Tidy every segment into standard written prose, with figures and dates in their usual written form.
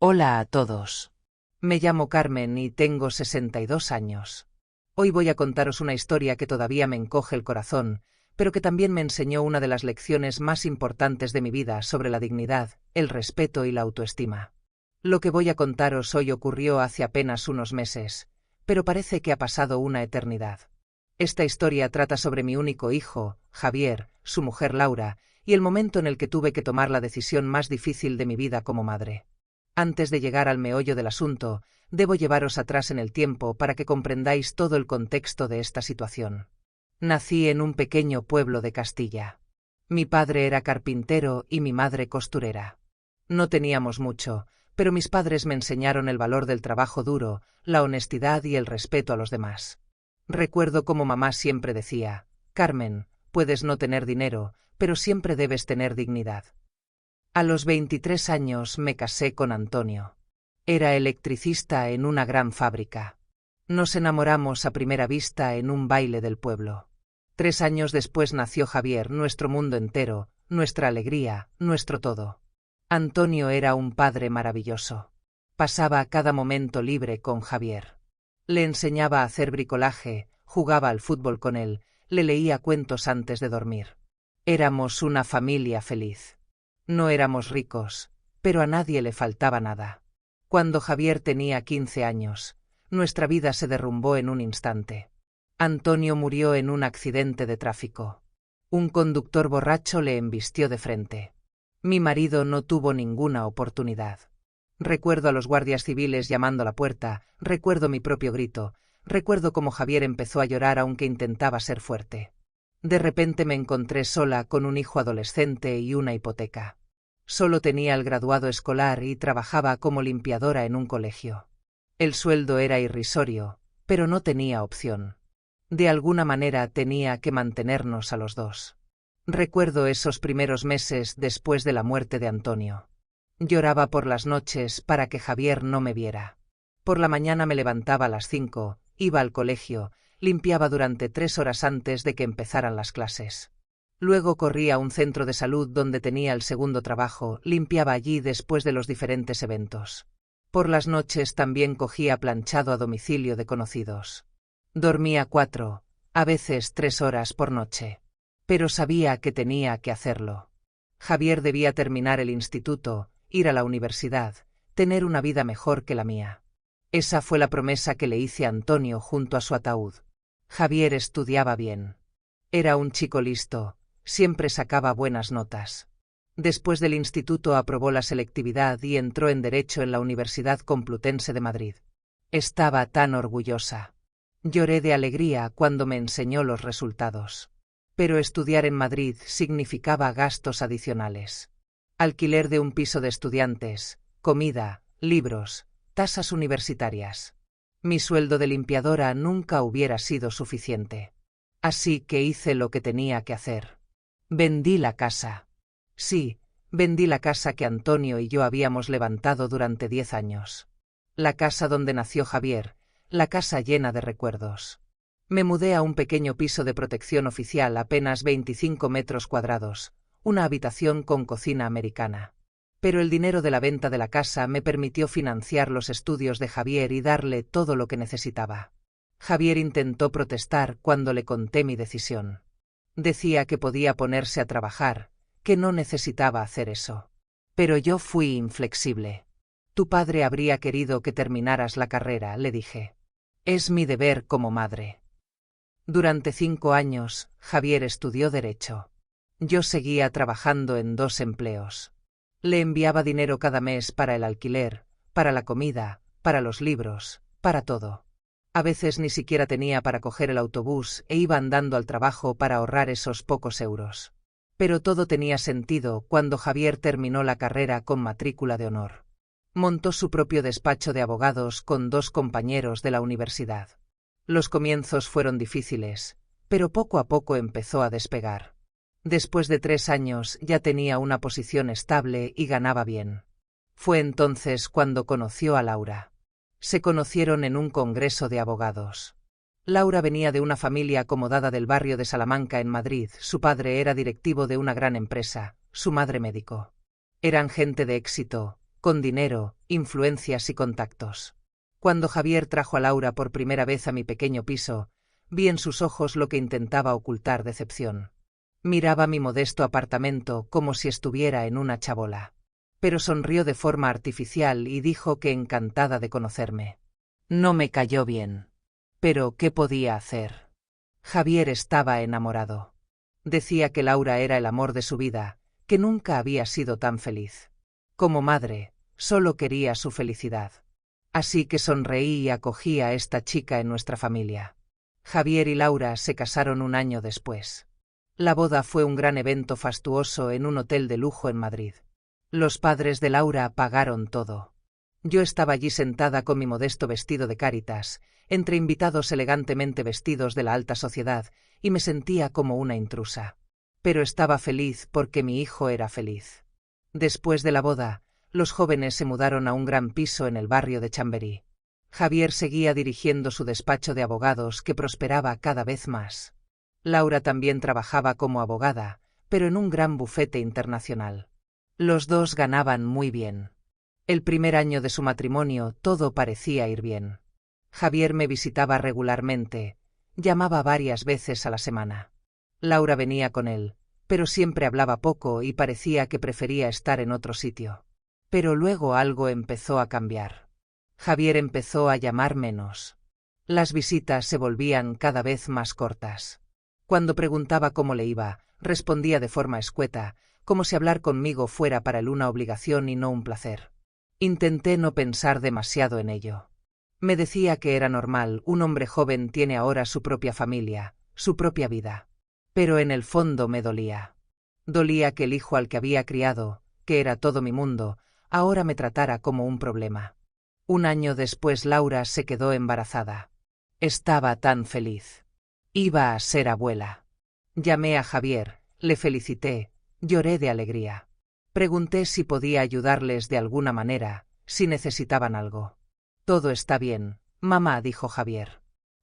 Hola a todos. Me llamo Carmen y tengo 62 años. Hoy voy a contaros una historia que todavía me encoge el corazón, pero que también me enseñó una de las lecciones más importantes de mi vida sobre la dignidad, el respeto y la autoestima. Lo que voy a contaros hoy ocurrió hace apenas unos meses, pero parece que ha pasado una eternidad. Esta historia trata sobre mi único hijo, Javier, su mujer Laura, y el momento en el que tuve que tomar la decisión más difícil de mi vida como madre. Antes de llegar al meollo del asunto, debo llevaros atrás en el tiempo para que comprendáis todo el contexto de esta situación. Nací en un pequeño pueblo de Castilla. Mi padre era carpintero y mi madre costurera. No teníamos mucho, pero mis padres me enseñaron el valor del trabajo duro, la honestidad y el respeto a los demás. Recuerdo cómo mamá siempre decía: Carmen, puedes no tener dinero, pero siempre debes tener dignidad. A los 23 años me casé con Antonio. Era electricista en una gran fábrica. Nos enamoramos a primera vista en un baile del pueblo. 3 años después nació Javier, nuestro mundo entero, nuestra alegría, nuestro todo. Antonio era un padre maravilloso. Pasaba cada momento libre con Javier. Le enseñaba a hacer bricolaje, jugaba al fútbol con él, le leía cuentos antes de dormir. Éramos una familia feliz. No éramos ricos, pero a nadie le faltaba nada. Cuando Javier tenía 15 años, nuestra vida se derrumbó en un instante. Antonio murió en un accidente de tráfico. Un conductor borracho le embistió de frente. Mi marido no tuvo ninguna oportunidad. Recuerdo a los guardias civiles llamando a la puerta, recuerdo mi propio grito, recuerdo cómo Javier empezó a llorar aunque intentaba ser fuerte. De repente me encontré sola con un hijo adolescente y una hipoteca. Solo tenía el graduado escolar y trabajaba como limpiadora en un colegio. El sueldo era irrisorio, pero no tenía opción. De alguna manera tenía que mantenernos a los dos. Recuerdo esos primeros meses después de la muerte de Antonio. Lloraba por las noches para que Javier no me viera. Por la mañana me levantaba a las 5, iba al colegio, limpiaba durante 3 horas antes de que empezaran las clases. Luego corría a un centro de salud donde tenía el segundo trabajo, limpiaba allí después de los diferentes eventos. Por las noches también cogía planchado a domicilio de conocidos. Dormía 4, a veces 3 horas por noche. Pero sabía que tenía que hacerlo. Javier debía terminar el instituto, ir a la universidad, tener una vida mejor que la mía. Esa fue la promesa que le hice a Antonio junto a su ataúd. Javier estudiaba bien. Era un chico listo, siempre sacaba buenas notas. Después del instituto aprobó la selectividad y entró en Derecho en la Universidad Complutense de Madrid. Estaba tan orgullosa. Lloré de alegría cuando me enseñó los resultados. Pero estudiar en Madrid significaba gastos adicionales. Alquiler de un piso de estudiantes, comida, libros, tasas universitarias. Mi sueldo de limpiadora nunca hubiera sido suficiente. Así que hice lo que tenía que hacer. Vendí la casa. Sí, vendí la casa que Antonio y yo habíamos levantado durante 10 años. La casa donde nació Javier, la casa llena de recuerdos. Me mudé a un pequeño piso de protección oficial, apenas 25 metros cuadrados, una habitación con cocina americana. Pero el dinero de la venta de la casa me permitió financiar los estudios de Javier y darle todo lo que necesitaba. Javier intentó protestar cuando le conté mi decisión. Decía que podía ponerse a trabajar, que no necesitaba hacer eso. Pero yo fui inflexible. Tu padre habría querido que terminaras la carrera, le dije. Es mi deber como madre. Durante 5 años, Javier estudió Derecho. Yo seguía trabajando en 2 empleos. Le enviaba dinero cada mes para el alquiler, para la comida, para los libros, para todo. A veces ni siquiera tenía para coger el autobús e iba andando al trabajo para ahorrar esos pocos euros. Pero todo tenía sentido cuando Javier terminó la carrera con matrícula de honor. Montó su propio despacho de abogados con 2 compañeros de la universidad. Los comienzos fueron difíciles, pero poco a poco empezó a despegar. Después de 3 años ya tenía una posición estable y ganaba bien. Fue entonces cuando conoció a Laura. Se conocieron en un congreso de abogados. Laura venía de una familia acomodada del barrio de Salamanca en Madrid. Su padre era directivo de una gran empresa, su madre médico. Eran gente de éxito, con dinero, influencias y contactos. Cuando Javier trajo a Laura por primera vez a mi pequeño piso, vi en sus ojos lo que intentaba ocultar: decepción. Miraba mi modesto apartamento como si estuviera en una chabola. Pero sonrió de forma artificial y dijo que encantada de conocerme. No me cayó bien. Pero ¿qué podía hacer? Javier estaba enamorado. Decía que Laura era el amor de su vida, que nunca había sido tan feliz. Como madre, solo quería su felicidad. Así que sonreí y acogí a esta chica en nuestra familia. Javier y Laura se casaron un año después. La boda fue un gran evento fastuoso en un hotel de lujo en Madrid. Los padres de Laura pagaron todo. Yo estaba allí sentada con mi modesto vestido de Cáritas, entre invitados elegantemente vestidos de la alta sociedad, y me sentía como una intrusa. Pero estaba feliz porque mi hijo era feliz. Después de la boda, los jóvenes se mudaron a un gran piso en el barrio de Chamberí. Javier seguía dirigiendo su despacho de abogados, que prosperaba cada vez más. Laura también trabajaba como abogada, pero en un gran bufete internacional. Los dos ganaban muy bien. El primer año de su matrimonio todo parecía ir bien. Javier me visitaba regularmente, llamaba varias veces a la semana. Laura venía con él, pero siempre hablaba poco y parecía que prefería estar en otro sitio. Pero luego algo empezó a cambiar. Javier empezó a llamar menos. Las visitas se volvían cada vez más cortas. Cuando preguntaba cómo le iba, respondía de forma escueta, como si hablar conmigo fuera para él una obligación y no un placer. Intenté no pensar demasiado en ello. Me decía que era normal, un hombre joven tiene ahora su propia familia, su propia vida. Pero en el fondo me dolía. Dolía que el hijo al que había criado, que era todo mi mundo, ahora me tratara como un problema. Un año después Laura se quedó embarazada. Estaba tan feliz. Iba a ser abuela. Llamé a Javier, le felicité, lloré de alegría. Pregunté si podía ayudarles de alguna manera, si necesitaban algo. Todo está bien, mamá, dijo Javier.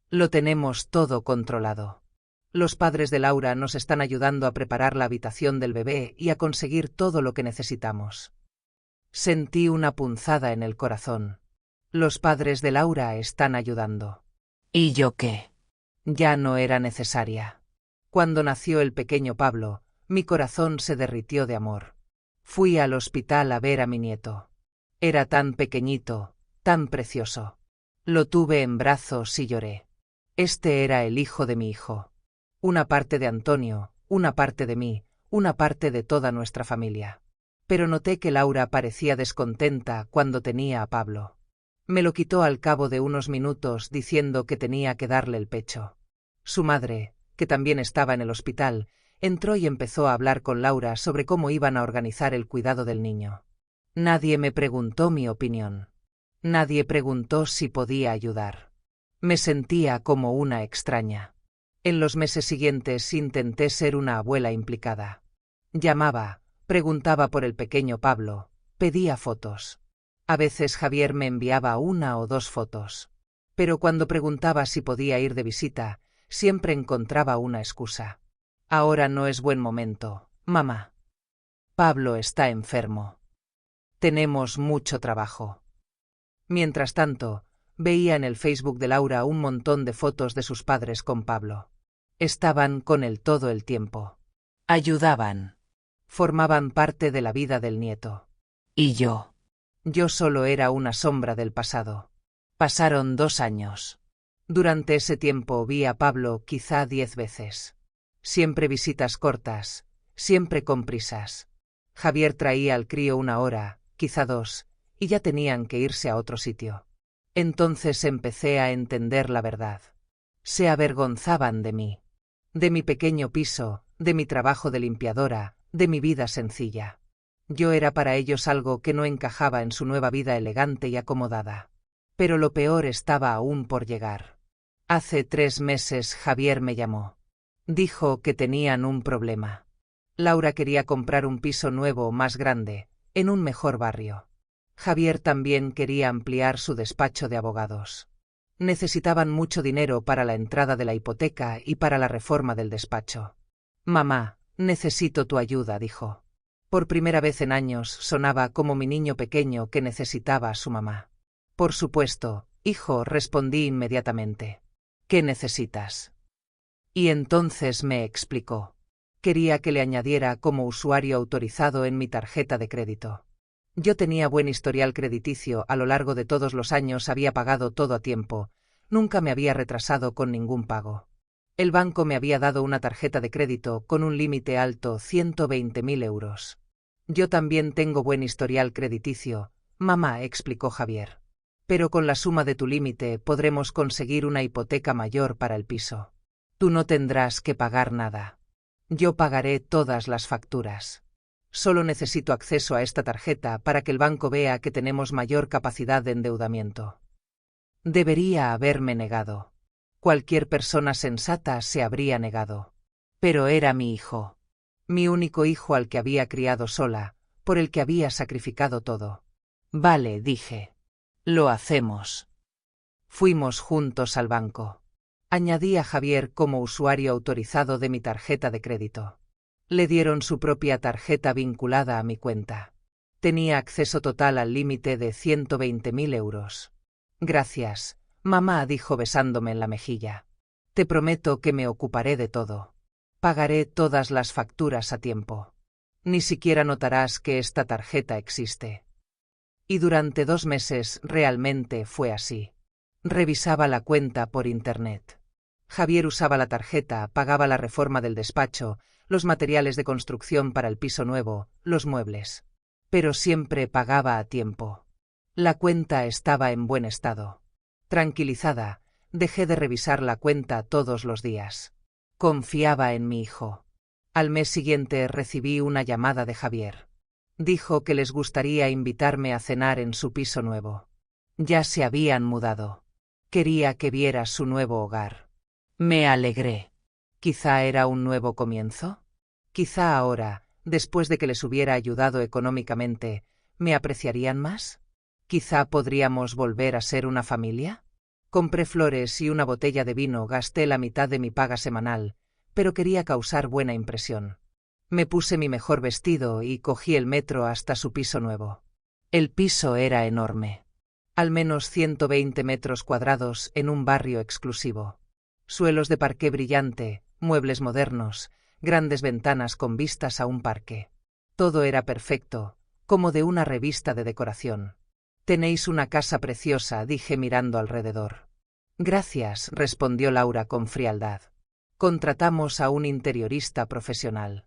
Lo tenemos todo controlado. Los padres de Laura nos están ayudando a preparar la habitación del bebé y a conseguir todo lo que necesitamos. Sentí una punzada en el corazón. Los padres de Laura están ayudando. ¿Y yo qué? Ya no era necesaria. Cuando nació el pequeño Pablo, mi corazón se derritió de amor. Fui al hospital a ver a mi nieto. Era tan pequeñito, tan precioso. Lo tuve en brazos y lloré. Este era el hijo de mi hijo. Una parte de Antonio, una parte de mí, una parte de toda nuestra familia. Pero noté que Laura parecía descontenta cuando tenía a Pablo. Me lo quitó al cabo de unos minutos diciendo que tenía que darle el pecho. Su madre, que también estaba en el hospital, entró y empezó a hablar con Laura sobre cómo iban a organizar el cuidado del niño. Nadie me preguntó mi opinión. Nadie preguntó si podía ayudar. Me sentía como una extraña. En los meses siguientes intenté ser una abuela implicada. Llamaba, preguntaba por el pequeño Pablo, pedía fotos. A veces Javier me enviaba 1 o 2 fotos. Pero cuando preguntaba si podía ir de visita, siempre encontraba una excusa. Ahora no es buen momento, mamá. Pablo está enfermo. Tenemos mucho trabajo. Mientras tanto, veía en el Facebook de Laura un montón de fotos de sus padres con Pablo. Estaban con él todo el tiempo. Ayudaban. Formaban parte de la vida del nieto. ¿Y yo? Yo solo era una sombra del pasado. Pasaron 2 años. Durante ese tiempo vi a Pablo quizá 10 veces. Siempre visitas cortas, siempre con prisas. Javier traía al crío 1 hora, quizá 2, y ya tenían que irse a otro sitio. Entonces empecé a entender la verdad. Se avergonzaban de mí. De mi pequeño piso, de mi trabajo de limpiadora, de mi vida sencilla. Yo era para ellos algo que no encajaba en su nueva vida elegante y acomodada. Pero lo peor estaba aún por llegar. Hace 3 meses Javier me llamó. Dijo que tenían un problema. Laura quería comprar un piso nuevo más grande, en un mejor barrio. Javier también quería ampliar su despacho de abogados. Necesitaban mucho dinero para la entrada de la hipoteca y para la reforma del despacho. Mamá, necesito tu ayuda, dijo. Por primera vez en años sonaba como mi niño pequeño que necesitaba a su mamá. Por supuesto, hijo, respondí inmediatamente. ¿Qué necesitas? Y entonces me explicó. Quería que le añadiera como usuario autorizado en mi tarjeta de crédito. Yo tenía buen historial crediticio, a lo largo de todos los años había pagado todo a tiempo, nunca me había retrasado con ningún pago. El banco me había dado una tarjeta de crédito con un límite alto, 120.000 euros. Yo también tengo buen historial crediticio, mamá, explicó Javier. Pero con la suma de tu límite podremos conseguir una hipoteca mayor para el piso. Tú no tendrás que pagar nada. Yo pagaré todas las facturas. Solo necesito acceso a esta tarjeta para que el banco vea que tenemos mayor capacidad de endeudamiento. Debería haberme negado. Cualquier persona sensata se habría negado. Pero era mi hijo. Mi único hijo al que había criado sola, por el que había sacrificado todo. Vale, dije. Lo hacemos. Fuimos juntos al banco. Añadí a Javier como usuario autorizado de mi tarjeta de crédito. Le dieron su propia tarjeta vinculada a mi cuenta. Tenía acceso total al límite de 120.000 euros. Gracias, mamá, dijo besándome en la mejilla. Te prometo que me ocuparé de todo. Pagaré todas las facturas a tiempo. Ni siquiera notarás que esta tarjeta existe. Y durante 2 meses realmente fue así. Revisaba la cuenta por internet. Javier usaba la tarjeta, pagaba la reforma del despacho, los materiales de construcción para el piso nuevo, los muebles. Pero siempre pagaba a tiempo. La cuenta estaba en buen estado. Tranquilizada, dejé de revisar la cuenta todos los días. Confiaba en mi hijo. Al mes siguiente recibí una llamada de Javier. Dijo que les gustaría invitarme a cenar en su piso nuevo. Ya se habían mudado. Quería que viera su nuevo hogar. Me alegré. ¿Quizá era un nuevo comienzo? Quizá ahora, después de que les hubiera ayudado económicamente, ¿me apreciarían más? ¿Quizá podríamos volver a ser una familia? Compré flores y una botella de vino, gasté la mitad de mi paga semanal, pero quería causar buena impresión. Me puse mi mejor vestido y cogí el metro hasta su piso nuevo. El piso era enorme. Al menos 120 metros cuadrados en un barrio exclusivo. Suelos de parqué brillante, muebles modernos, grandes ventanas con vistas a un parque. Todo era perfecto, como de una revista de decoración. Tenéis una casa preciosa, dije mirando alrededor. Gracias, respondió Laura con frialdad. Contratamos a un interiorista profesional.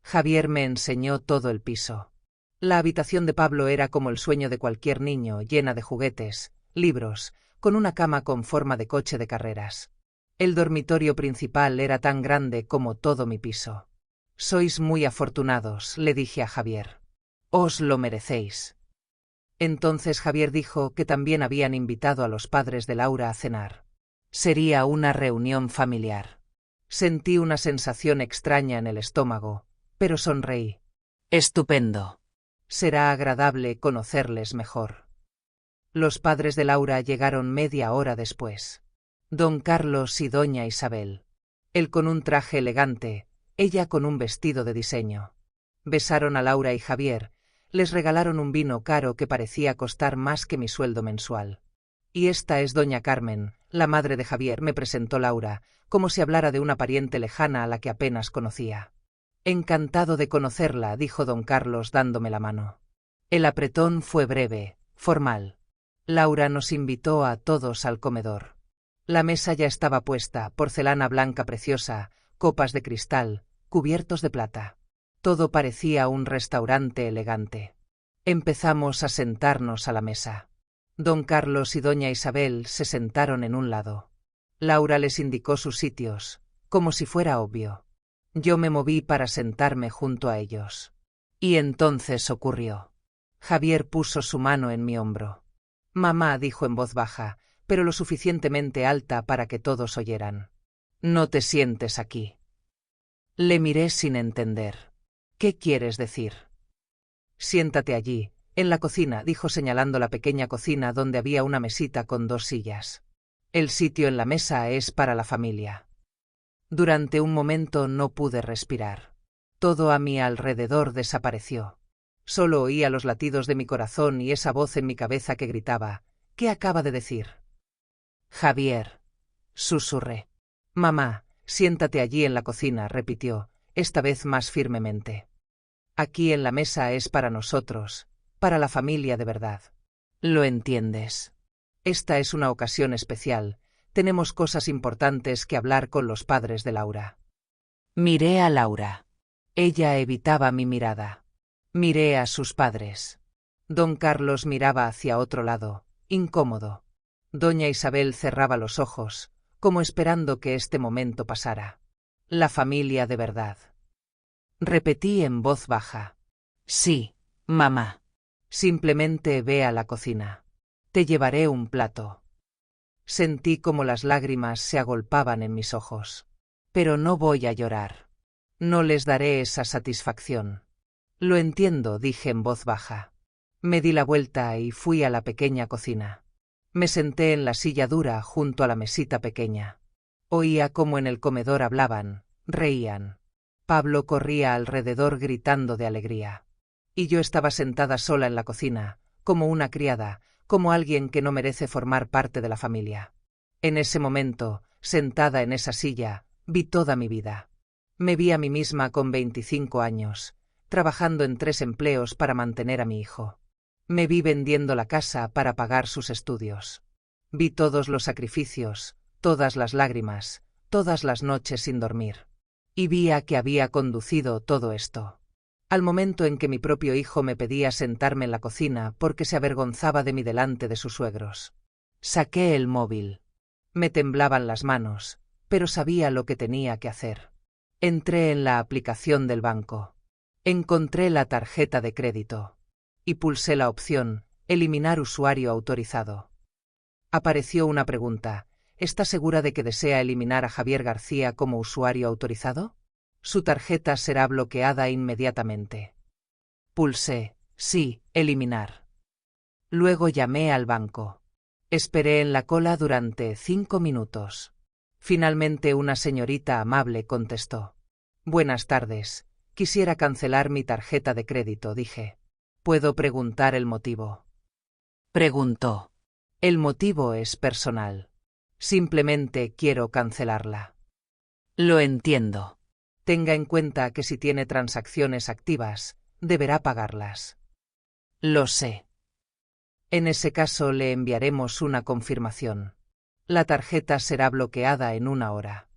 Javier me enseñó todo el piso. La habitación de Pablo era como el sueño de cualquier niño, llena de juguetes, libros, con una cama con forma de coche de carreras. El dormitorio principal era tan grande como todo mi piso. Sois muy afortunados, le dije a Javier. Os lo merecéis. Entonces Javier dijo que también habían invitado a los padres de Laura a cenar. Sería una reunión familiar. Sentí una sensación extraña en el estómago, pero sonreí. Estupendo. Será agradable conocerles mejor. Los padres de Laura llegaron media hora después. Don Carlos y doña Isabel. Él con un traje elegante, ella con un vestido de diseño. Besaron a Laura y Javier, les regalaron un vino caro que parecía costar más que mi sueldo mensual. Y esta es doña Carmen, la madre de Javier, me presentó Laura, como si hablara de una pariente lejana a la que apenas conocía. Encantado de conocerla, dijo don Carlos dándome la mano. El apretón fue breve, formal. Laura nos invitó a todos al comedor. La mesa ya estaba puesta, porcelana blanca preciosa, copas de cristal, cubiertos de plata. Todo parecía un restaurante elegante. Empezamos a sentarnos a la mesa. Don Carlos y doña Isabel se sentaron en un lado. Laura les indicó sus sitios, como si fuera obvio. Yo me moví para sentarme junto a ellos. Y entonces ocurrió. Javier puso su mano en mi hombro. Mamá, dijo en voz baja, pero lo suficientemente alta para que todos oyeran. No te sientes aquí. Le miré sin entender. ¿Qué quieres decir? Siéntate allí, en la cocina, dijo señalando la pequeña cocina donde había una mesita con 2 sillas. El sitio en la mesa es para la familia. Durante un momento no pude respirar. Todo a mi alrededor desapareció. Solo oía los latidos de mi corazón y esa voz en mi cabeza que gritaba: ¿qué acaba de decir? Javier, susurré. Mamá, siéntate allí en la cocina, repitió, esta vez más firmemente. Aquí en la mesa es para nosotros, para la familia de verdad. ¿Lo entiendes? Esta es una ocasión especial, tenemos cosas importantes que hablar con los padres de Laura. Miré a Laura. Ella evitaba mi mirada. Miré a sus padres. Don Carlos miraba hacia otro lado, incómodo. Doña Isabel cerraba los ojos, como esperando que este momento pasara. La familia de verdad. Repetí en voz baja. Sí, mamá. Simplemente ve a la cocina. Te llevaré un plato. Sentí como las lágrimas se agolpaban en mis ojos. Pero no voy a llorar. No les daré esa satisfacción. Lo entiendo, dije en voz baja. Me di la vuelta y fui a la pequeña cocina. Me senté en la silla dura junto a la mesita pequeña. Oía cómo en el comedor hablaban, reían. Pablo corría alrededor gritando de alegría. Y yo estaba sentada sola en la cocina, como una criada, como alguien que no merece formar parte de la familia. En ese momento, sentada en esa silla, vi toda mi vida. Me vi a mí misma con 25 años, trabajando en 3 empleos para mantener a mi hijo. Me vi vendiendo la casa para pagar sus estudios. Vi todos los sacrificios, todas las lágrimas, todas las noches sin dormir. Y vi a que había conducido todo esto. Al momento en que mi propio hijo me pedía sentarme en la cocina porque se avergonzaba de mí delante de sus suegros. Saqué el móvil. Me temblaban las manos, pero sabía lo que tenía que hacer. Entré en la aplicación del banco. Encontré la tarjeta de crédito. Y pulsé la opción, eliminar usuario autorizado. Apareció una pregunta. ¿Está segura de que desea eliminar a Javier García como usuario autorizado? Su tarjeta será bloqueada inmediatamente. Pulsé, sí, eliminar. Luego llamé al banco. Esperé en la cola durante 5 minutos. Finalmente una señorita amable contestó. Buenas tardes, quisiera cancelar mi tarjeta de crédito, dije. ¿Puedo preguntar el motivo? Preguntó. El motivo es personal. Simplemente quiero cancelarla. Lo entiendo. Tenga en cuenta que si tiene transacciones activas, deberá pagarlas. Lo sé. En ese caso le enviaremos una confirmación. La tarjeta será bloqueada en 1 hora.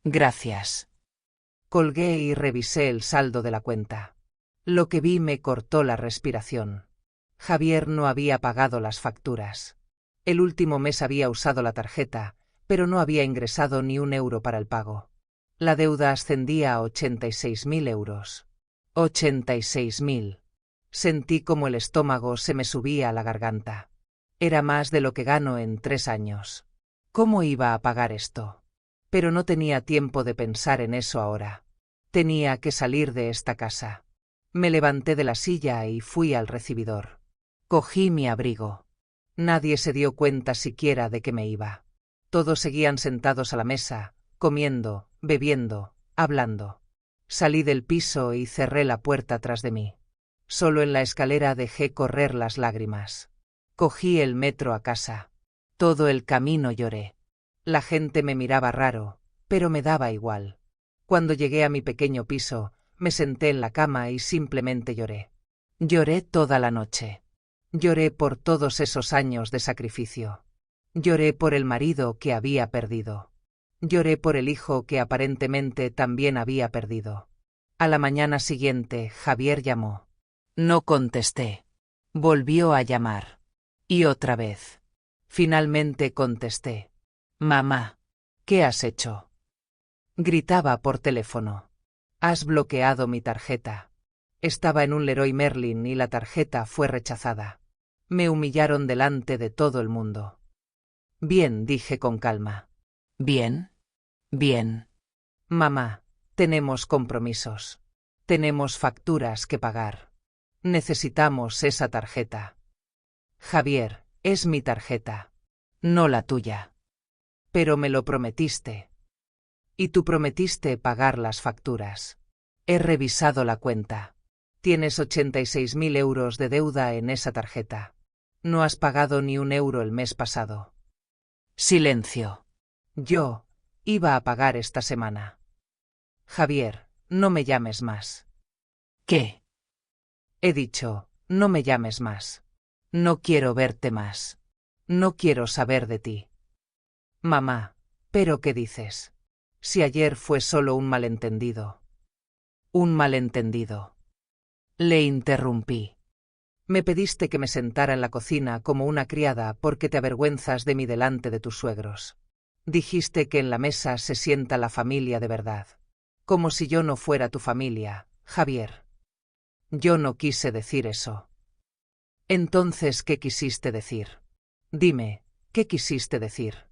Gracias. Colgué y revisé el saldo de la cuenta. Lo que vi me cortó la respiración. Javier no había pagado las facturas. El último mes había usado la tarjeta, pero no había ingresado ni 1 euro para el pago. La deuda ascendía a 86.000 euros. 86.000. Sentí como el estómago se me subía a la garganta. Era más de lo que gano en 3 años. ¿Cómo iba a pagar esto? Pero no tenía tiempo de pensar en eso ahora. Tenía que salir de esta casa. Me levanté de la silla y fui al recibidor. Cogí mi abrigo. Nadie se dio cuenta siquiera de que me iba. Todos seguían sentados a la mesa, comiendo, bebiendo, hablando. Salí del piso y cerré la puerta tras de mí. Solo en la escalera dejé correr las lágrimas. Cogí el metro a casa. Todo el camino lloré. La gente me miraba raro, pero me daba igual. Cuando llegué a mi pequeño piso, me senté en la cama y simplemente lloré. Lloré toda la noche. Lloré por todos esos años de sacrificio. Lloré por el marido que había perdido. Lloré por el hijo que aparentemente también había perdido. A la mañana siguiente, Javier llamó. No contesté. Volvió a llamar. Y otra vez. Finalmente contesté. Mamá, ¿qué has hecho? Gritaba por teléfono. Has bloqueado mi tarjeta. Estaba en un Leroy Merlin y la tarjeta fue rechazada. Me humillaron delante de todo el mundo. Bien, dije con calma. Bien. Bien. Mamá, tenemos compromisos. Tenemos facturas que pagar. Necesitamos esa tarjeta. Javier, es mi tarjeta. No la tuya. Pero me lo prometiste. Y tú prometiste pagar las facturas. He revisado la cuenta. Tienes 86.000 euros de deuda en esa tarjeta. No has pagado ni un euro el mes pasado. Silencio. Yo iba a pagar esta semana. Javier, no me llames más. ¿Qué? He dicho, no me llames más. No quiero verte más. No quiero saber de ti. Mamá, ¿pero qué dices? Si ayer fue solo un malentendido. Un malentendido. Le interrumpí. Me pediste que me sentara en la cocina como una criada porque te avergüenzas de mí delante de tus suegros. Dijiste que en la mesa se sienta la familia de verdad. Como si yo no fuera tu familia, Javier. Yo no quise decir eso. Entonces, ¿qué quisiste decir? Dime, ¿qué quisiste decir?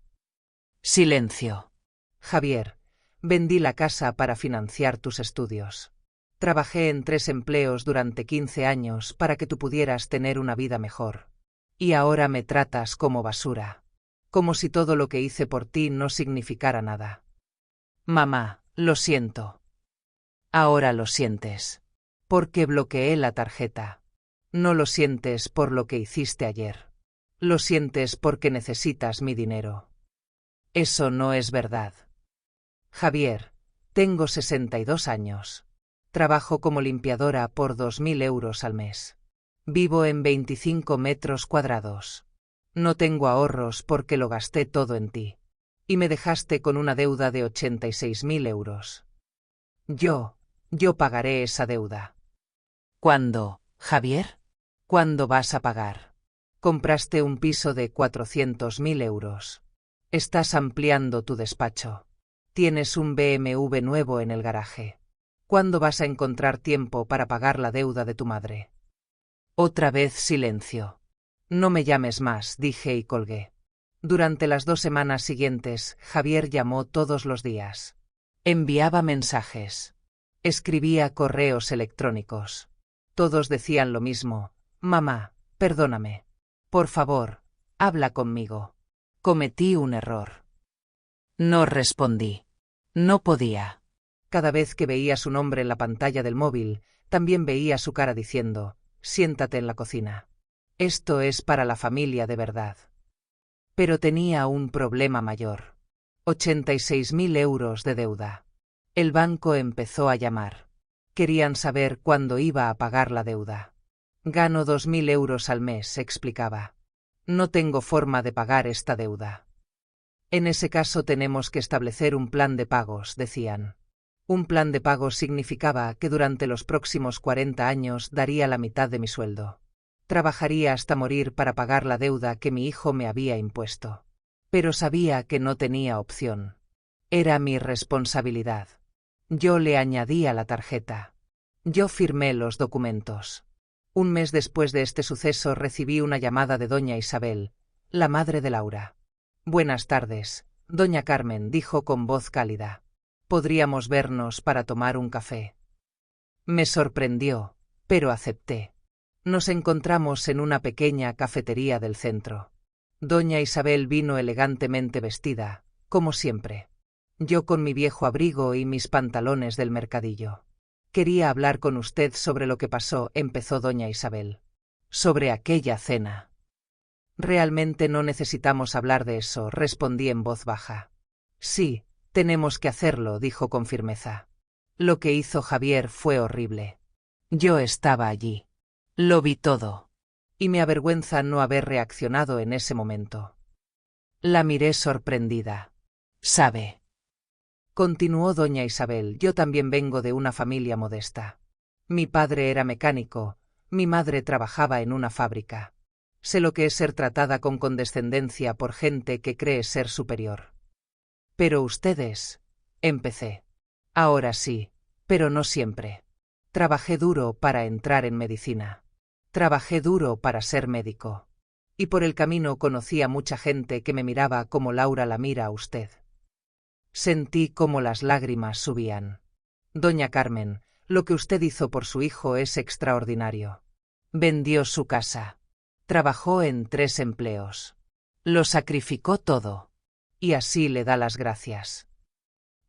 Silencio. Javier, vendí la casa para financiar tus estudios. Trabajé en 3 empleos durante 15 años para que tú pudieras tener una vida mejor. Y ahora me tratas como basura. Como si todo lo que hice por ti no significara nada. Mamá, lo siento. Ahora lo sientes. Porque bloqueé la tarjeta. No lo sientes por lo que hiciste ayer. Lo sientes porque necesitas mi dinero. Eso no es verdad. Javier, tengo 62 años. Trabajo como limpiadora por 2.000 euros al mes. Vivo en 25 metros cuadrados. No tengo ahorros porque lo gasté todo en ti. Y me dejaste con una deuda de 86.000 euros. Yo pagaré esa deuda. ¿Cuándo, Javier? ¿Cuándo vas a pagar? Compraste un piso de 400.000 euros. Estás ampliando tu despacho. Tienes un BMW nuevo en el garaje. ¿Cuándo vas a encontrar tiempo para pagar la deuda de tu madre? Otra vez silencio. No me llames más, dije y colgué. Durante las 2 semanas siguientes, Javier llamó todos los días. Enviaba mensajes. Escribía correos electrónicos. Todos decían lo mismo. Mamá, perdóname. Por favor, habla conmigo. Cometí un error. No respondí. No podía. Cada vez que veía su nombre en la pantalla del móvil, también veía su cara diciendo, siéntate en la cocina. Esto es para la familia de verdad. Pero tenía un problema mayor. 86.000 euros de deuda. El banco empezó a llamar. Querían saber cuándo iba a pagar la deuda. Gano 2.000 euros al mes, explicaba. No tengo forma de pagar esta deuda. En ese caso tenemos que establecer un plan de pagos, decían. Un plan de pagos significaba que durante los próximos 40 años daría la mitad de mi sueldo. Trabajaría hasta morir para pagar la deuda que mi hijo me había impuesto. Pero sabía que no tenía opción. Era mi responsabilidad. Yo le añadí a la tarjeta. Yo firmé los documentos. Un mes después de este suceso recibí una llamada de doña Isabel, la madre de Laura. Buenas tardes, doña Carmen, dijo con voz cálida. ¿Podríamos vernos para tomar un café? Me sorprendió, pero acepté. Nos encontramos en una pequeña cafetería del centro. Doña Isabel vino elegantemente vestida, como siempre. Yo con mi viejo abrigo y mis pantalones del mercadillo. Quería hablar con usted sobre lo que pasó, empezó doña Isabel. Sobre aquella cena. Realmente no necesitamos hablar de eso, respondí en voz baja. Sí, tenemos que hacerlo, dijo con firmeza. Lo que hizo Javier fue horrible. Yo estaba allí. Lo vi todo. Y me avergüenza no haber reaccionado en ese momento. La miré sorprendida. ¿Sabe? Continuó doña Isabel, yo también vengo de una familia modesta. Mi padre era mecánico, mi madre trabajaba en una fábrica. Sé lo que es ser tratada con condescendencia por gente que cree ser superior. Pero ustedes... Empecé. Ahora sí, pero no siempre. Trabajé duro para entrar en medicina. Trabajé duro para ser médico. Y por el camino conocí a mucha gente que me miraba como Laura la mira a usted. Sentí como las lágrimas subían. Doña Carmen, lo que usted hizo por su hijo es extraordinario. Vendió su casa. Trabajó en 3 empleos. Lo sacrificó todo. Y así le da las gracias.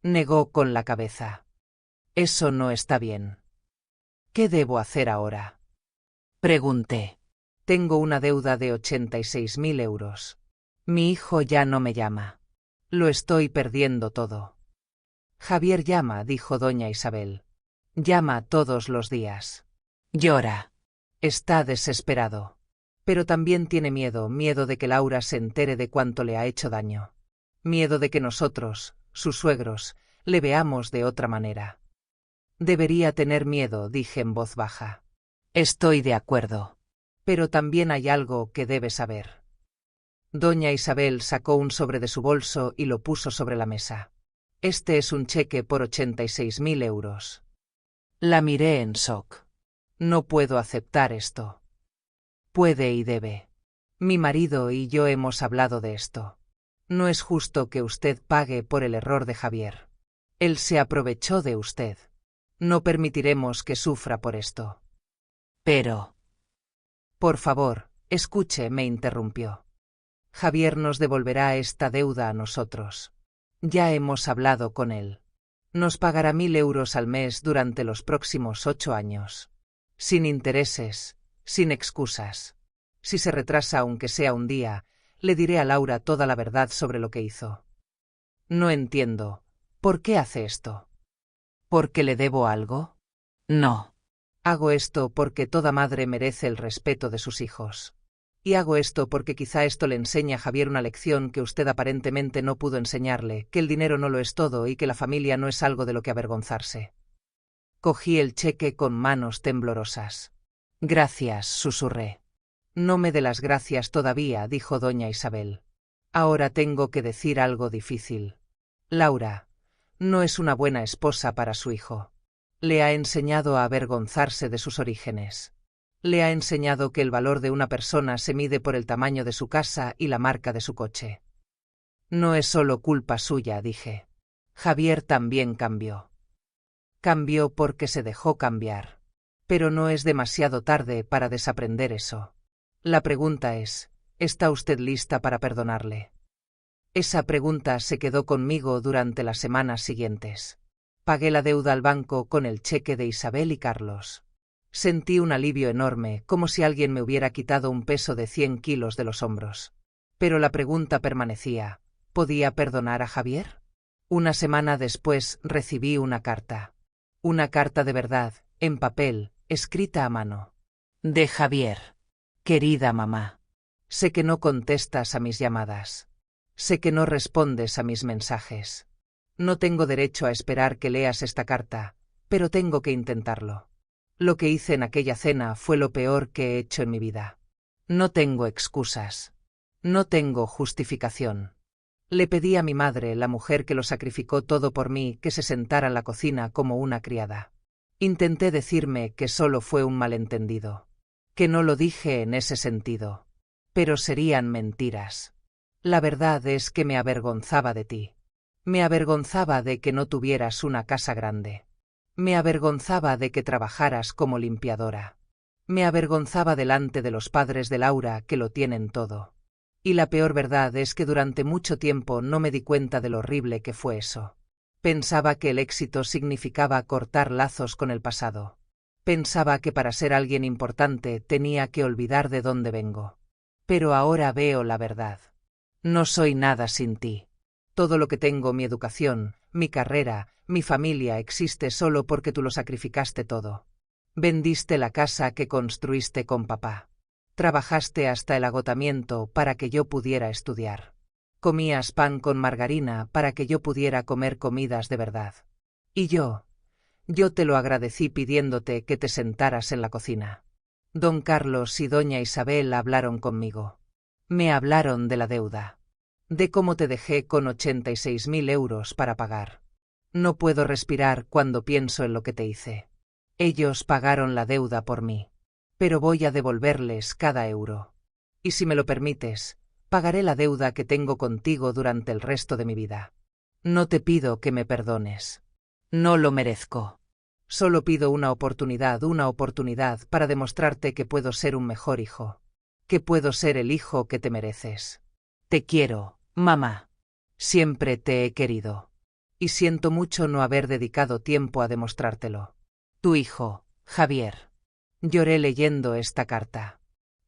Negó con la cabeza. Eso no está bien. ¿Qué debo hacer ahora? Pregunté. Tengo una deuda de 86.000 euros. Mi hijo ya no me llama. Lo estoy perdiendo todo. Javier llama, dijo doña Isabel. Llama todos los días. Llora. Está desesperado. Pero también tiene miedo de que Laura se entere de cuánto le ha hecho daño. Miedo de que nosotros, sus suegros, le veamos de otra manera. Debería tener miedo, dije en voz baja. Estoy de acuerdo. Pero también hay algo que debe saber. Doña Isabel sacó un sobre de su bolso y lo puso sobre la mesa. Este es un cheque por 86.000 euros. La miré en shock. No puedo aceptar esto. Puede y debe. Mi marido y yo hemos hablado de esto. No es justo que usted pague por el error de Javier. Él se aprovechó de usted. No permitiremos que sufra por esto. Pero... Por favor, escuche, me interrumpió. Javier nos devolverá esta deuda a nosotros. Ya hemos hablado con él. Nos pagará 1.000 euros al mes durante los próximos 8 años. Sin intereses, sin excusas. Si se retrasa aunque sea un día, le diré a Laura toda la verdad sobre lo que hizo. No entiendo. ¿Por qué hace esto? ¿Porque le debo algo? No. Hago esto porque toda madre merece el respeto de sus hijos. Y hago esto porque quizá esto le enseñe a Javier una lección que usted aparentemente no pudo enseñarle, que el dinero no lo es todo y que la familia no es algo de lo que avergonzarse. Cogí el cheque con manos temblorosas. Gracias, susurré. No me dé las gracias todavía, dijo doña Isabel. Ahora tengo que decir algo difícil. Laura no es una buena esposa para su hijo. Le ha enseñado a avergonzarse de sus orígenes. Le ha enseñado que el valor de una persona se mide por el tamaño de su casa y la marca de su coche. No es solo culpa suya, dije. Javier también cambió. Cambió porque se dejó cambiar. Pero no es demasiado tarde para desaprender eso. La pregunta es, ¿está usted lista para perdonarle? Esa pregunta se quedó conmigo durante las semanas siguientes. Pagué la deuda al banco con el cheque de Isabel y Carlos. Sentí un alivio enorme, como si alguien me hubiera quitado un peso de 100 kilos de los hombros. Pero la pregunta permanecía, ¿podía perdonar a Javier? Una semana después recibí una carta. Una carta de verdad, en papel, escrita a mano. De Javier. Querida mamá. Sé que no contestas a mis llamadas. Sé que no respondes a mis mensajes. No tengo derecho a esperar que leas esta carta, pero tengo que intentarlo. Lo que hice en aquella cena fue lo peor que he hecho en mi vida. No tengo excusas. No tengo justificación. Le pedí a mi madre, la mujer que lo sacrificó todo por mí, que se sentara en la cocina como una criada. Intenté decirme que solo fue un malentendido. Que no lo dije en ese sentido. Pero serían mentiras. La verdad es que me avergonzaba de ti. Me avergonzaba de que no tuvieras una casa grande. Me avergonzaba de que trabajaras como limpiadora. Me avergonzaba delante de los padres de Laura, que lo tienen todo. Y la peor verdad es que durante mucho tiempo no me di cuenta de lo horrible que fue eso. Pensaba que el éxito significaba cortar lazos con el pasado. Pensaba que para ser alguien importante tenía que olvidar de dónde vengo. Pero ahora veo la verdad. No soy nada sin ti. Todo lo que tengo, mi educación, mi carrera, mi familia, existe solo porque tú lo sacrificaste todo. Vendiste la casa que construiste con papá. Trabajaste hasta el agotamiento para que yo pudiera estudiar. Comías pan con margarina para que yo pudiera comer comidas de verdad. Y yo te lo agradecí pidiéndote que te sentaras en la cocina. Don Carlos y doña Isabel hablaron conmigo. Me hablaron de la deuda. De cómo te dejé con 86.000 euros para pagar. No puedo respirar cuando pienso en lo que te hice. Ellos pagaron la deuda por mí. Pero voy a devolverles cada euro. Y si me lo permites, pagaré la deuda que tengo contigo durante el resto de mi vida. No te pido que me perdones. No lo merezco. Solo pido una oportunidad para demostrarte que puedo ser un mejor hijo. Que puedo ser el hijo que te mereces. Te quiero, mamá. Siempre te he querido. y siento mucho no haber dedicado tiempo a demostrártelo. Tu hijo, Javier. Lloré leyendo esta carta.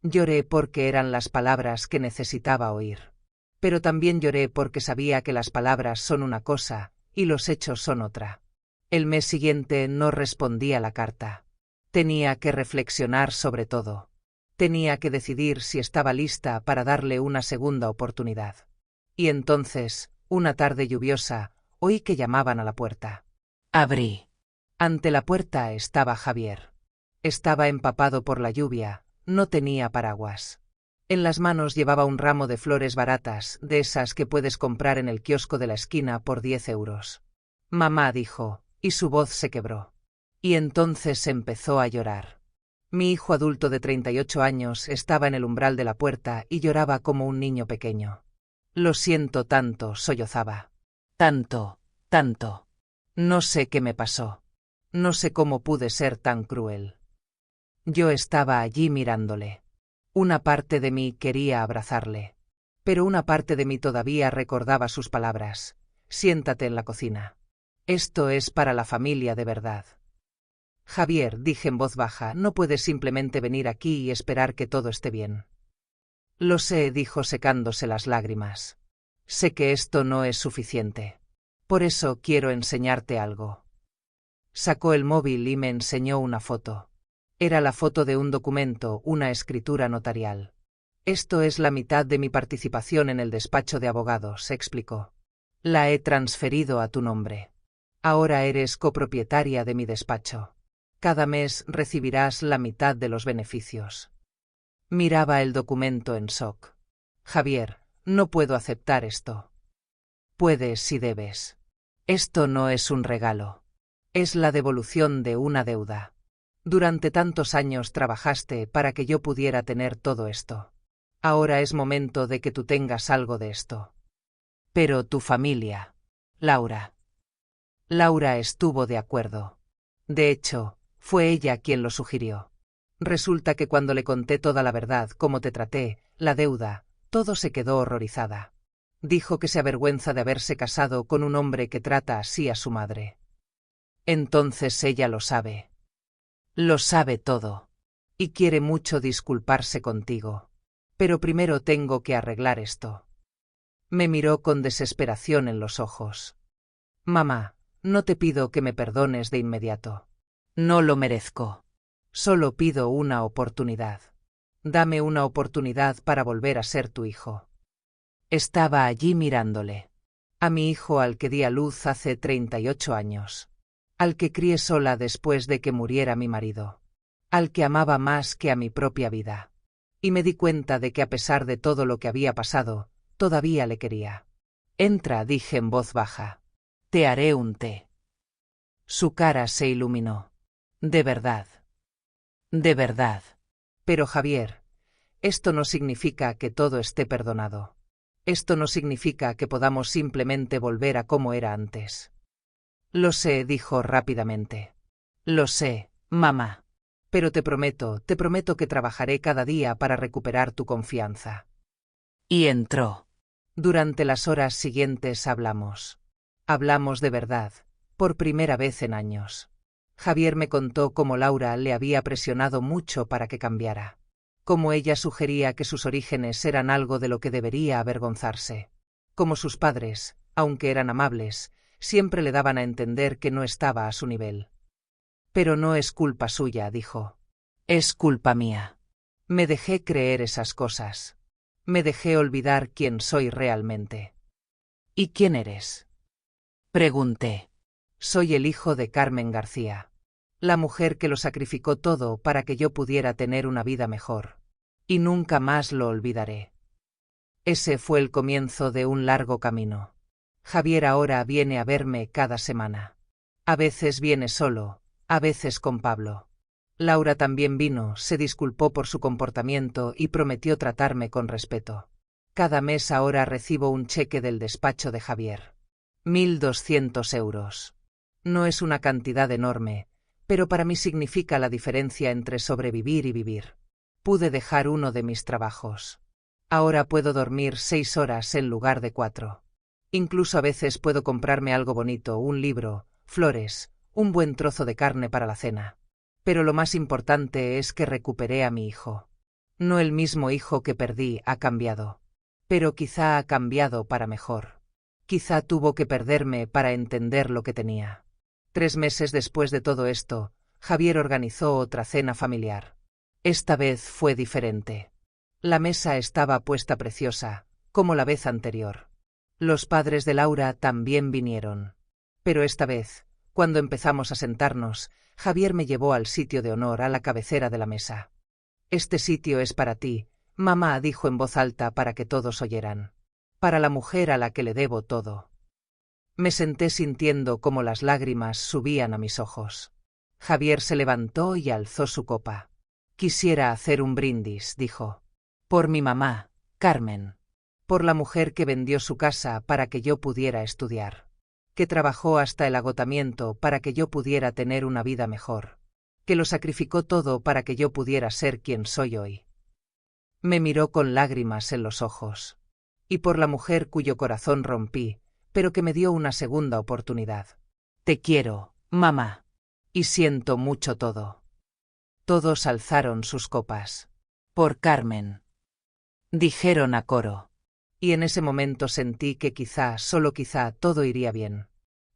Lloré porque eran las palabras que necesitaba oír. Pero también lloré porque sabía que las palabras son una cosa y los hechos son otra. El mes siguiente no respondí a la carta. Tenía que reflexionar sobre todo. Tenía que decidir si estaba lista para darle una segunda oportunidad. Y entonces, una tarde lluviosa, oí que llamaban a la puerta. Abrí. Ante la puerta estaba Javier. Estaba empapado por la lluvia, no tenía paraguas. En las manos llevaba un ramo de flores baratas, de esas que puedes comprar en el kiosco de la esquina por 10 euros. Mamá, dijo, y su voz se quebró. Y entonces empezó a llorar. Mi hijo adulto de 38 años estaba en el umbral de la puerta y lloraba como un niño pequeño. Lo siento tanto, sollozaba. Tanto, tanto. No sé qué me pasó. No sé cómo pude ser tan cruel. Yo estaba allí mirándole. Una parte de mí quería abrazarle. Pero una parte de mí todavía recordaba sus palabras. Siéntate en la cocina. Esto es para la familia de verdad. Javier, dije en voz baja, no puedes simplemente venir aquí y esperar que todo esté bien. Lo sé, dijo secándose las lágrimas. Sé que esto no es suficiente. Por eso quiero enseñarte algo. Sacó el móvil y me enseñó una foto. Era la foto de un documento, una escritura notarial. Esto es la mitad de mi participación en el despacho de abogados, explicó. La he transferido a tu nombre. Ahora eres copropietaria de mi despacho. Cada mes recibirás la mitad de los beneficios. Miraba el documento en shock. Javier, no puedo aceptar esto. Puedes si debes. Esto no es un regalo. Es la devolución de una deuda. Durante tantos años trabajaste para que yo pudiera tener todo esto. Ahora es momento de que tú tengas algo de esto. Pero tu familia. Laura. Laura estuvo de acuerdo. De hecho, fue ella quien lo sugirió. Resulta que cuando le conté toda la verdad, cómo te traté, la deuda, todo se quedó horrorizada. Dijo que se avergüenza de haberse casado con un hombre que trata así a su madre. Entonces ella lo sabe. Lo sabe todo. Y quiere mucho disculparse contigo. Pero primero tengo que arreglar esto. Me miró con desesperación en los ojos. Mamá, no te pido que me perdones de inmediato. No lo merezco. Solo pido una oportunidad. Dame una oportunidad para volver a ser tu hijo. Estaba allí mirándole. A mi hijo al que di a luz hace 38 años. Al que crié sola después de que muriera mi marido. Al que amaba más que a mi propia vida. Y me di cuenta de que a pesar de todo lo que había pasado, todavía le quería. Entra, dije en voz baja. Te haré un té. Su cara se iluminó. De verdad. De verdad. Pero Javier, esto no significa que todo esté perdonado. Esto no significa que podamos simplemente volver a como era antes. Lo sé, dijo rápidamente. Lo sé, mamá. Pero te prometo que trabajaré cada día para recuperar tu confianza. Y entró. Durante las horas siguientes hablamos. Hablamos de verdad, por primera vez en años. Javier me contó cómo Laura le había presionado mucho para que cambiara. Cómo ella sugería que sus orígenes eran algo de lo que debería avergonzarse. Como sus padres, aunque eran amables, siempre le daban a entender que no estaba a su nivel. Pero no es culpa suya, dijo. Es culpa mía. Me dejé creer esas cosas. Me dejé olvidar quién soy realmente. ¿Y quién eres? Pregunté. Soy el hijo de Carmen García. La mujer que lo sacrificó todo para que yo pudiera tener una vida mejor. Y nunca más lo olvidaré. Ese fue el comienzo de un largo camino. Javier ahora viene a verme cada semana. A veces viene solo, a veces con Pablo. Laura también vino, se disculpó por su comportamiento y prometió tratarme con respeto. Cada mes ahora recibo un cheque del despacho de Javier. 1.200 euros. No es una cantidad enorme, pero para mí significa la diferencia entre sobrevivir y vivir. Pude dejar uno de mis trabajos. Ahora puedo dormir 6 horas en lugar de 4. Incluso a veces puedo comprarme algo bonito, un libro, flores, un buen trozo de carne para la cena. Pero lo más importante es que recuperé a mi hijo. No el mismo hijo que perdí ha cambiado. Pero quizá ha cambiado para mejor. Quizá tuvo que perderme para entender lo que tenía. 3 meses después de todo esto, Javier organizó otra cena familiar. Esta vez fue diferente. La mesa estaba puesta preciosa, como la vez anterior. Los padres de Laura también vinieron. Pero esta vez, cuando empezamos a sentarnos, Javier me llevó al sitio de honor a la cabecera de la mesa. «Este sitio es para ti», mamá dijo en voz alta para que todos oyeran. «Para la mujer a la que le debo todo». Me senté sintiendo cómo las lágrimas subían a mis ojos. Javier se levantó y alzó su copa. «Quisiera hacer un brindis», dijo. «Por mi mamá, Carmen. Por la mujer que vendió su casa para que yo pudiera estudiar. Que trabajó hasta el agotamiento para que yo pudiera tener una vida mejor. Que lo sacrificó todo para que yo pudiera ser quien soy hoy». Me miró con lágrimas en los ojos. Y por la mujer cuyo corazón rompí, pero que me dio una segunda oportunidad. «Te quiero, mamá. Y siento mucho todo». Todos alzaron sus copas. «Por Carmen», dijeron a coro. Y en ese momento sentí que quizá, solo quizá, todo iría bien.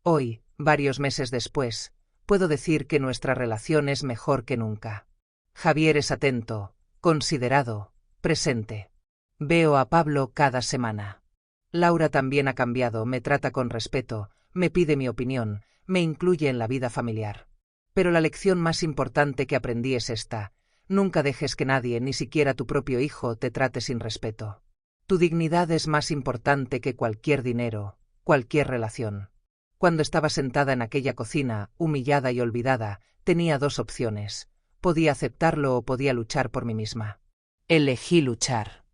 Hoy, varios meses después, puedo decir que nuestra relación es mejor que nunca. Javier es atento, considerado, presente. Veo a Pablo cada semana. Laura también ha cambiado, me trata con respeto, me pide mi opinión, me incluye en la vida familiar. Pero la lección más importante que aprendí es esta: nunca dejes que nadie, ni siquiera tu propio hijo, te trate sin respeto. Tu dignidad es más importante que cualquier dinero, cualquier relación. Cuando estaba sentada en aquella cocina, humillada y olvidada, tenía 2 opciones. Podía aceptarlo o podía luchar por mí misma. Elegí luchar.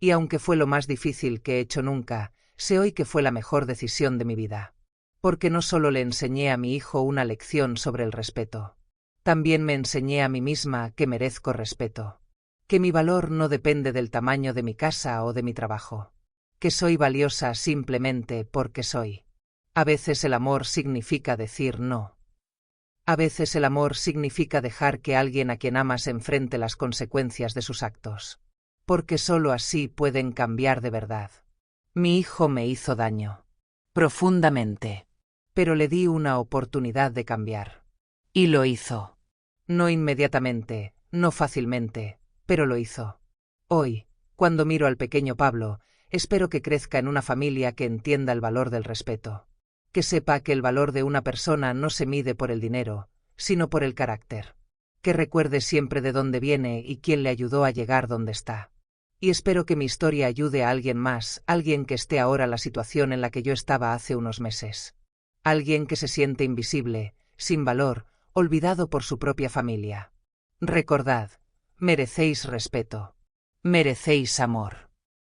Y aunque fue lo más difícil que he hecho nunca, sé hoy que fue la mejor decisión de mi vida. Porque no solo le enseñé a mi hijo una lección sobre el respeto. También me enseñé a mí misma que merezco respeto. Que mi valor no depende del tamaño de mi casa o de mi trabajo. Que soy valiosa simplemente porque soy. A veces el amor significa decir no. A veces el amor significa dejar que alguien a quien amas enfrente las consecuencias de sus actos. Porque solo así pueden cambiar de verdad. Mi hijo me hizo daño. Profundamente. Pero le di una oportunidad de cambiar. Y lo hizo. No inmediatamente, no fácilmente, pero lo hizo. Hoy, cuando miro al pequeño Pablo, espero que crezca en una familia que entienda el valor del respeto. Que sepa que el valor de una persona no se mide por el dinero, sino por el carácter. Que recuerde siempre de dónde viene y quién le ayudó a llegar donde está. Y espero que mi historia ayude a alguien más, alguien que esté ahora en la situación en la que yo estaba hace unos meses. Alguien que se siente invisible, sin valor, olvidado por su propia familia. Recordad, merecéis respeto. Merecéis amor.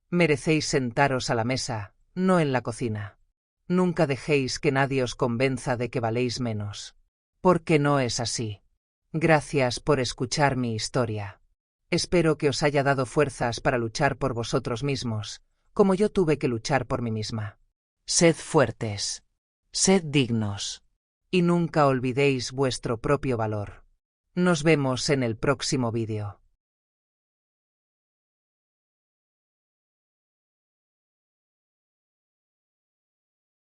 Merecéis sentaros a la mesa, no en la cocina. Nunca dejéis que nadie os convenza de que valéis menos. Porque no es así. Gracias por escuchar mi historia. Espero que os haya dado fuerzas para luchar por vosotros mismos, como yo tuve que luchar por mí misma. Sed fuertes. Sed dignos. Y nunca olvidéis vuestro propio valor. Nos vemos en el próximo vídeo.